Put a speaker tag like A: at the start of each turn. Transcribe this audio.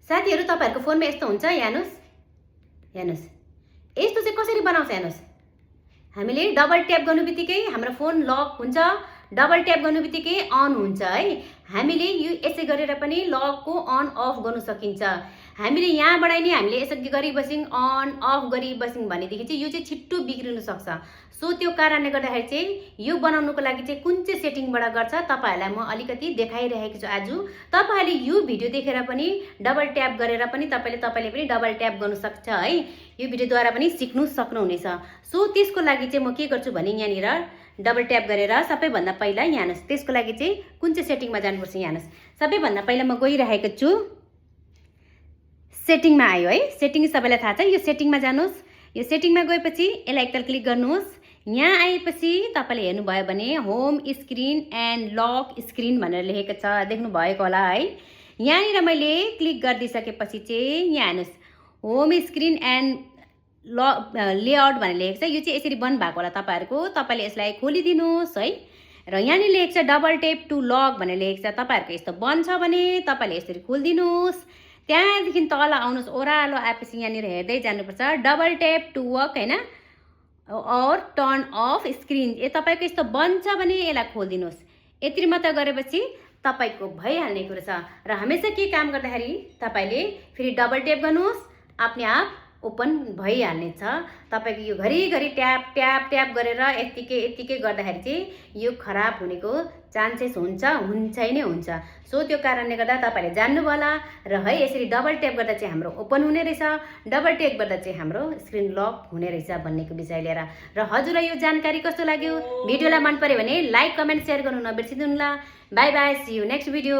A: साथीहरु तपाईहरुको फोनमा यस्तो हुन्छ हेर्नुस् हेर्नुस् यस्तो चाहिँ कसरी बनाउँछ हेर्नुस् हामीले डबल ट्याप गर्नुबित्तिकै हाम्रो फोन लक हुन्छ डबल ट्याप गर्नुबित्तिकै अन हुन्छ है हामीले यो यसै गरेर पनि लकको अन अफ गर्न सकिन्छ हामीले यहाँबाट नि हामीले यसरी गरी बसिङ अन अफ गरी बसिङ भनेदेखि चाहिँ यो चाहिँ छिट्टो बिग्रिन सक्छ सो त्यो कारणले गर्दाखेरि चाहिँ यो बनाउनुको लागि चाहिँ कुन चाहिँ सेटिङबाट गर्छ तपाईहरुलाई म अलिकति देखाइरहेको छु आज तपाईहरुले यो भिडियो देखेर पनि डबल ट्याप गरेर पनि तपाईले पनि डबल ट्याप गर्न सक्छ है यो भिडियोद्वारा पनि सिक्नु सक्नुहुनेछ सो त्यसको लागि चाहिँ म के गर्छु भने यहाँनिर डबल ट्याप गरेर सबैभन्दा पहिला यहाँ त्यसको लागि चाहिँ कुन चाहिँ सेटिङमा जानुपर्छ यहाँ सबैभन्दा पहिला म गइरहेको छु सेटिङमा आयो है सेटिङ सबैलाई थाहा छ यो सेटिङमा जानुस् यो सेटिङमा गएपछि यसलाई एकताल क्लिक गर्नुहोस् यहाँ आएपछि तपाईले हेर्नुभयो भने home screen and lock screen भनेर लेखेको छ देख्नु भएको होला है यहाँनिर मैले क्लिक गरिदिसकेपछि चाहिँ यहाँ हेर्नुस् होम स्क्रिन एन्ड लेआउट भनेर लेखेको छ यो चाहिँ यसरी बन्द भएको होला तपाईले यसलाई खोलिदिनुहोस् है र यहाँनिर लेखेको छ डबल ट्याप टु लक भनेर लेखेको छ तपाईहरुको यस्तो बन्द छ भने तपाईले यसरी खोलिदिनुहोस् त्यहाँदेखि तल आउनुहोस् ओह्रालो आएपछि यहाँनिर हेर्दै जानुपर्छ डबल ट्याप टु वर्क हैन और टर्न अफ स्क्रिन तपाईको यस्तो बन्द छ भने यसलाई खोलिदिनुहोस् यति मात्र गरेपछि तपाईको भइहाल्ने कुरा छ र हमेशा के काम गर्दाखेरि तपाईले फेरि डबल ट्याप गर्नुहोस् आफ्नै आप ओपन भइहाल्नेछ तपाईको यो घरिघरि ट्याप ट्याप ट्याप गरेर यतिकै गर्दाखेरि चाहिँ यो खराब हुनेको चान्सेस हुन्छ नै हुन्छ सो त्यो कारणले गर्दा तपाईले जान्नु होला र है यसरी डबल ट्याप गर्दा चाहिँ हाम्रो ओपन हुने रहेछ डबल ट्याप गर्दा चाहिँ हाम्रो स्क्रिन लक हुने रहेछ भन्नेको विषय लिएर र हजुरलाई यो जानकारी कस्तो लाग्यो भिडियोलाई मन पर्यो भने लाइक कमेन्ट शेयर गर्नु नबिर्सिदिनु होला bye bye C you next video